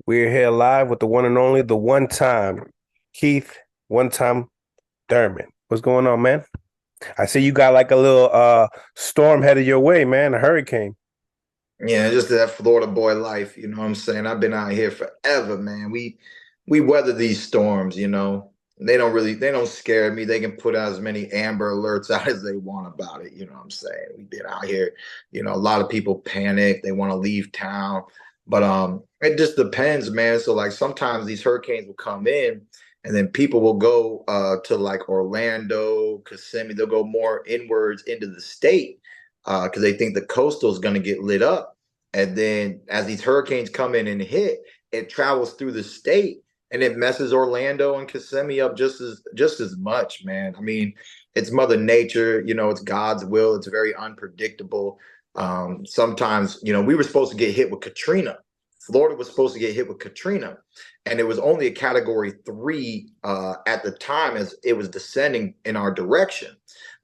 We're here live with the one and only, the one time Keith, one time Thurman. What's going on, man? I see you got like a little storm headed your way, man, a hurricane. Yeah, just that Florida boy life, you know what I'm saying? I've been out here forever, man. We weather these storms, you know. They don't scare me. They can put out as many amber alerts out as they want about it, you know what I'm saying? We've been out here, you know, a lot of people panic, they want to leave town. But it just depends, man. So like sometimes these hurricanes will come in and then people will go to like Orlando, Kissimmee, they'll go more inwards into the state because they think the coastal is going to get lit up. And then as these hurricanes come in and hit, it travels through the state and it messes Orlando and Kissimmee up just as much, man. I mean, it's Mother Nature, you know, it's God's will. It's very unpredictable. Sometimes, you know, we were supposed to get hit with Katrina. Florida was supposed to get hit with Katrina, and it was only a category 3 at the time as it was descending in our direction.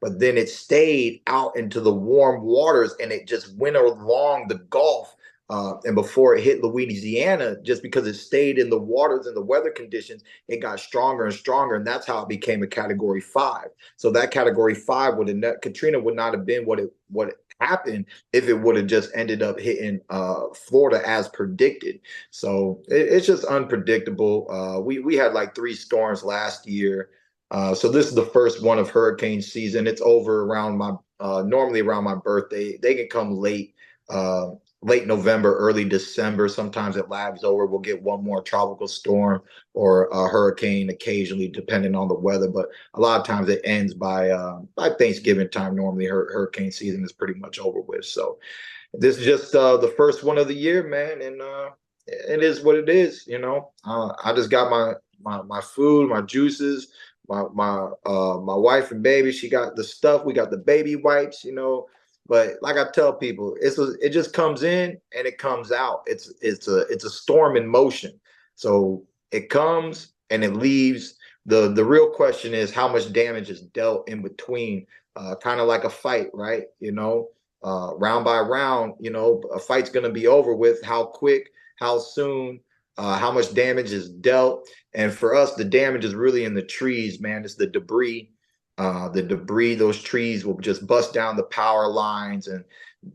But then it stayed out into the warm waters and it just went along the Gulf. And before it hit Louisiana, just because it stayed in the waters and the weather conditions, it got stronger and stronger. And that's how it became a category 5. So that category 5 would have Katrina would not have been what happened if it would have just ended up hitting Florida as predicted. So it's just unpredictable. We had like 3 storms last year. So this is the first one of hurricane season. It's over around my normally around my birthday. They can come uh, late November, early December. Sometimes it lags over. We'll get one more tropical storm or a hurricane occasionally, depending on the weather. But a lot of times it ends by Thanksgiving time. Normally, hurricane season is pretty much over with. So this is just the first one of the year, man, and it is what it is. You know, I just got my food, my juices, my wife and baby. She got the stuff. We got the baby wipes. You know, but like I tell people, it just comes in and it comes out. It's a storm in motion. So it comes and it leaves. The real question is how much damage is dealt in between. Kind of like a fight, right? You know, round by round, you know, a fight's going to be over with. How quick, how soon, how much damage is dealt. And for us, the damage is really in the trees, man. It's the debris. The debris, those trees will just bust down the power lines and,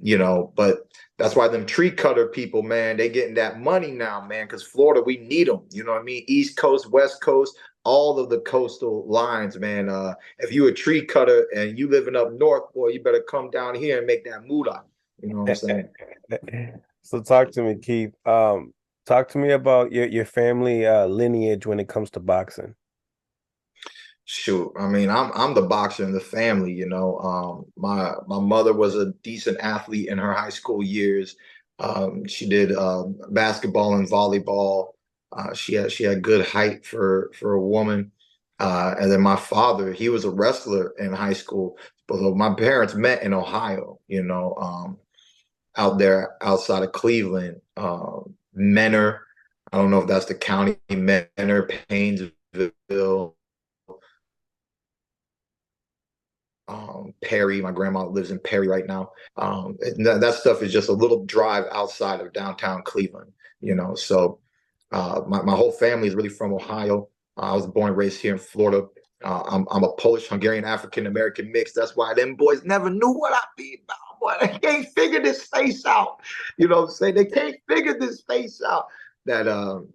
you know, but that's why them tree cutter people, man, they getting that money now, man, because Florida, we need them. You know what I mean? East Coast, West Coast, all of the coastal lines, man. If you a tree cutter and you living up north, boy, you better come down here and make that moolah. You know what I'm saying? So talk to me, Keith. Talk to me about your family lineage when it comes to boxing. Shoot, I mean, I'm the boxer in the family, you know. My mother was a decent athlete in her high school years. She did basketball and volleyball. She had good height for a woman. And then my father, he was a wrestler in high school. But my parents met in Ohio, you know, out there outside of Cleveland. Menor, I don't know if that's the county, Menor, Painesville, Perry. My grandma lives in Perry right now. That stuff is just a little drive outside of downtown Cleveland, you know. So my whole family is really from Ohio. I was born and raised here in Florida. I'm a Polish, Hungarian, African American mix. That's why them boys never knew what I be about. Boy, they can't figure this face out. You know what I'm saying? They can't figure this face out. That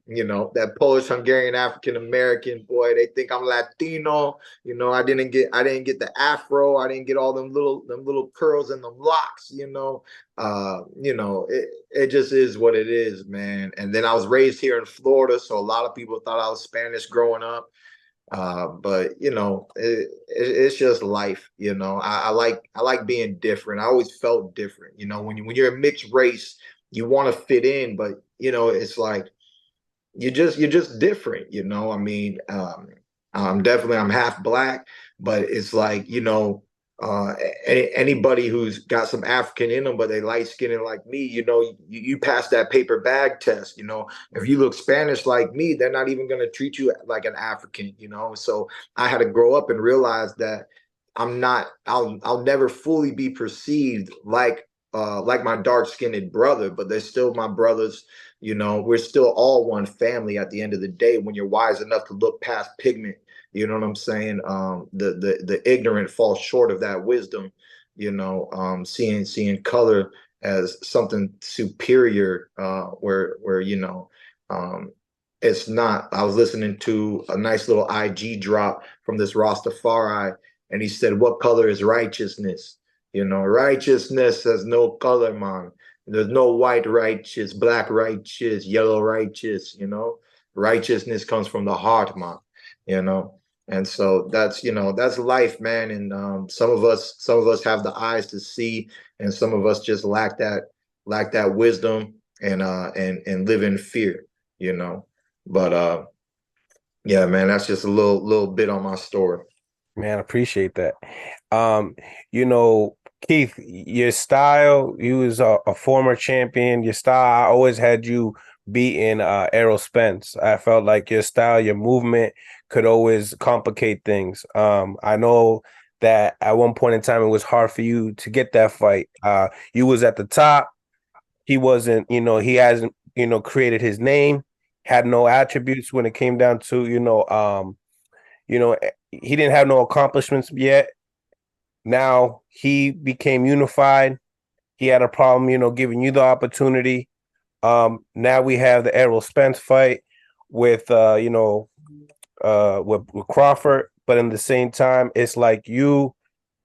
you know, that Polish, Hungarian, African American boy. They think I'm Latino. You know, I didn't get the afro. I didn't get all them little curls and them locks. You know, it just is what it is, man. And then I was raised here in Florida, so a lot of people thought I was Spanish growing up. But you know, it's just life. You know, I like being different. I always felt different. You know, when you're a mixed race, you want to fit in, but you know, it's like you're just different. You know, I mean, I'm half black, but it's like, you know, anybody who's got some African in them, but they light skinned like me, you know, you pass that paper bag test. You know, if you look Spanish like me, they're not even going to treat you like an African. You know, so I had to grow up and realize that I'll never fully be perceived like like my dark-skinned brother, but they're still my brothers. You know, we're still all one family at the end of the day when you're wise enough to look past pigment. You know what I'm saying? The ignorant falls short of that wisdom. You know, seeing color as something superior, where um, it's not. I was listening to a nice little IG drop from this Rastafari, and he said, "What color is righteousness?" You know, righteousness has no color, man. There's no white righteous, black righteous, yellow righteous. You know, righteousness comes from the heart, man. You know, and so that's life, man. And some of us have the eyes to see, and some of us just lack that wisdom and live in fear. You know, but yeah, man, that's just a little bit on my story. Man, I appreciate that. Um, you know, Keith, your style, you was a former champion. Your style, I always had you beating Errol Spence. I felt like your style, your movement could always complicate things. I know that at one point in time it was hard for you to get that fight. You was at the top. He wasn't, he hasn't, created his name, had no attributes when it came down to, he didn't have no accomplishments yet. Now he became unified. He had a problem, giving you the opportunity. Now we have the Errol Spence fight with with Crawford, but in the same time, it's like you're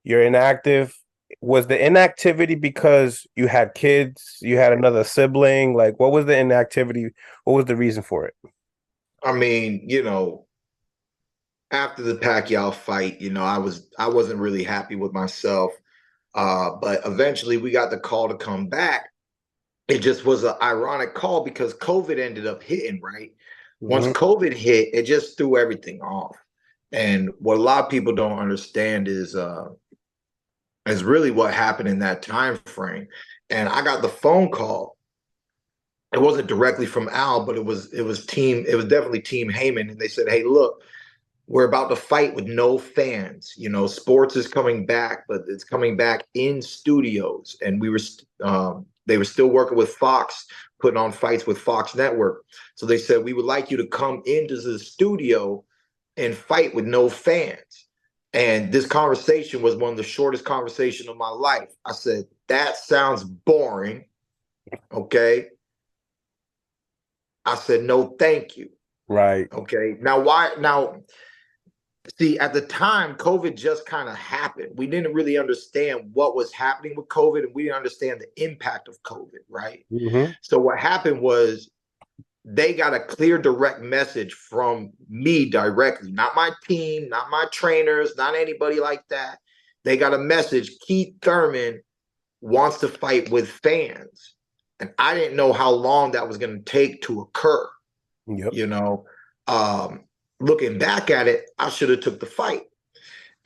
inactive. Was the inactivity because you had kids, you had another sibling? Like, what was the inactivity? What was the reason for it? I mean, after the Pacquiao fight, I wasn't really happy with myself. But eventually we got the call to come back. It just was an ironic call because COVID ended up hitting, right? Once Mm-hmm. COVID hit, it just threw everything off. And what a lot of people don't understand is really what happened in that time frame. And I got the phone call. It wasn't directly from Al, but it was definitely Team Heyman. And they said, "Hey, look, we're about to fight with no fans. Sports is coming back, but it's coming back in studios." And they were still working with Fox, putting on fights with Fox Network. So they said, "We would like you to come into the studio and fight with no fans." And this conversation was one of the shortest conversations of my life. I said, "That sounds boring." Okay. I said, "No, thank you." Right. Okay. Now, why? Now, see, at the time, COVID just kind of happened. We didn't really understand what was happening with COVID, and we didn't understand the impact of COVID, right? Mm-hmm. So what happened was they got a clear, direct message from me directly, not my team, not my trainers, not anybody like that. They got a message: Keith Thurman wants to fight with fans. And I didn't know how long that was going to take to occur. Yep. You know, um, looking back at it, I should have took the fight.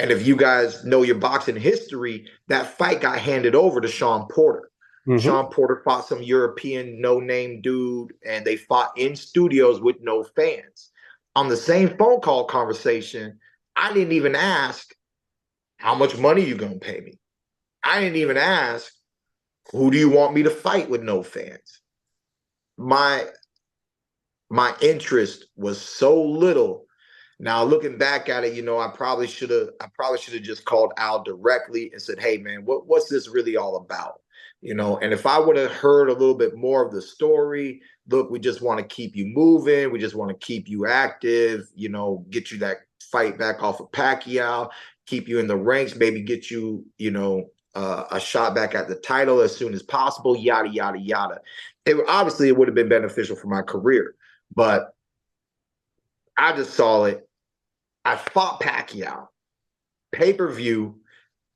And if you guys know your boxing history, that fight got handed over to Sean Porter. Mm-hmm. Sean Porter fought some European no-name dude, and they fought in studios with no fans. On the same phone call conversation, I didn't even ask, "How much money you gonna pay me?" I didn't even ask, "Who do you want me to fight with no fans?" My my interest was so little. Now looking back at it, I probably should have just called Al directly and said, "Hey man, what's this really all about?" And if I would have heard a little bit more of the story, look, we just want to keep you moving, we just want to keep you active, get you that fight back off of Pacquiao, keep you in the ranks, maybe get you, a shot back at the title as soon as possible, yada yada yada. It would have been beneficial for my career, but I just saw it. I fought Pacquiao, pay-per-view,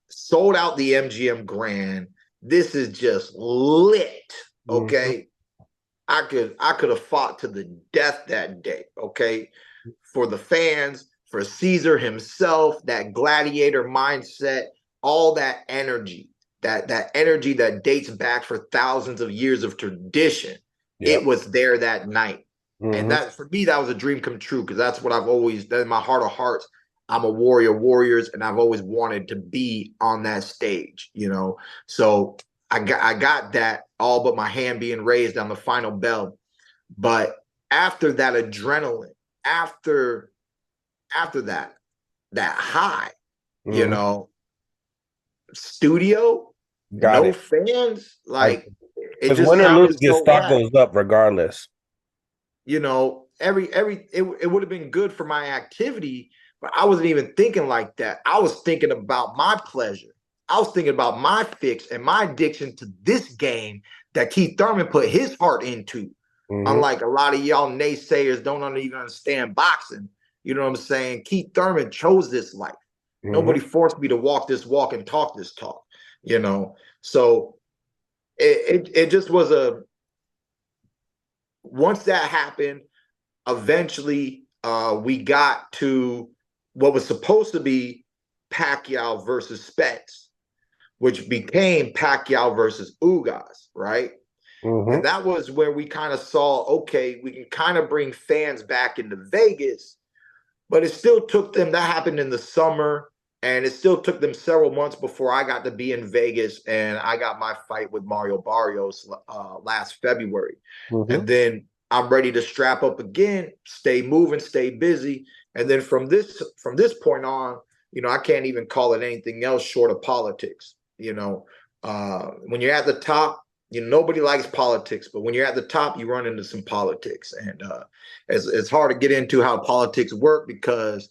sold out the MGM Grand. This is just lit. Mm-hmm. Okay. I could have fought to the death that day. Okay. For the fans, for Caesar himself, that gladiator mindset, all that energy, that energy that dates back for thousands of years of tradition. It Yep. was there that night. And Mm-hmm. that for me, that was a dream come true because that's what I've always done in my heart of hearts. I'm a warriors, and I've always wanted to be on that stage. So I got that all but my hand being raised on the final bell. But after that adrenaline, after that high, you Hmm. know, studio, Got no it. fans, like it Because just win or lose, sounded your so stock right. goes up regardless. It would have been good for my activity, but I wasn't even thinking like that. I was thinking about my pleasure. I was thinking about my fix and my addiction to this game that Keith Thurman put his heart into. Hmm. Unlike a lot of y'all naysayers don't even understand boxing. You know what I'm saying? Keith Thurman chose this life. Hmm. Nobody forced me to walk this walk and talk this talk, you know. So it just was a once that happened, eventually we got to what was supposed to be Pacquiao versus Spence, which became Pacquiao versus Ugas, right? Hmm. And that was where we kind of saw, okay, we can kind of bring fans back into Vegas, but it still took them, that happened in the summer, and it still took them several months before I got to be in Vegas and I got my fight with Mario Barrios last February. Hmm. And then I'm ready to strap up again, stay moving, stay busy. And then from this point on, I can't even call it anything else short of politics. When you're at the top, nobody likes politics, but when you're at the top, you run into some politics, and it's hard to get into how politics work because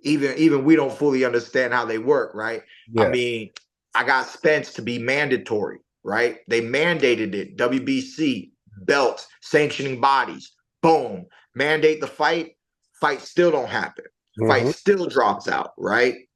even we don't fully understand how they work, right? I Yeah. mean, I got Spence to be mandatory, right? They mandated it. WBC, belts, sanctioning bodies, boom, mandate the fight. Fight still don't happen. Fight Hmm. still drops out, right?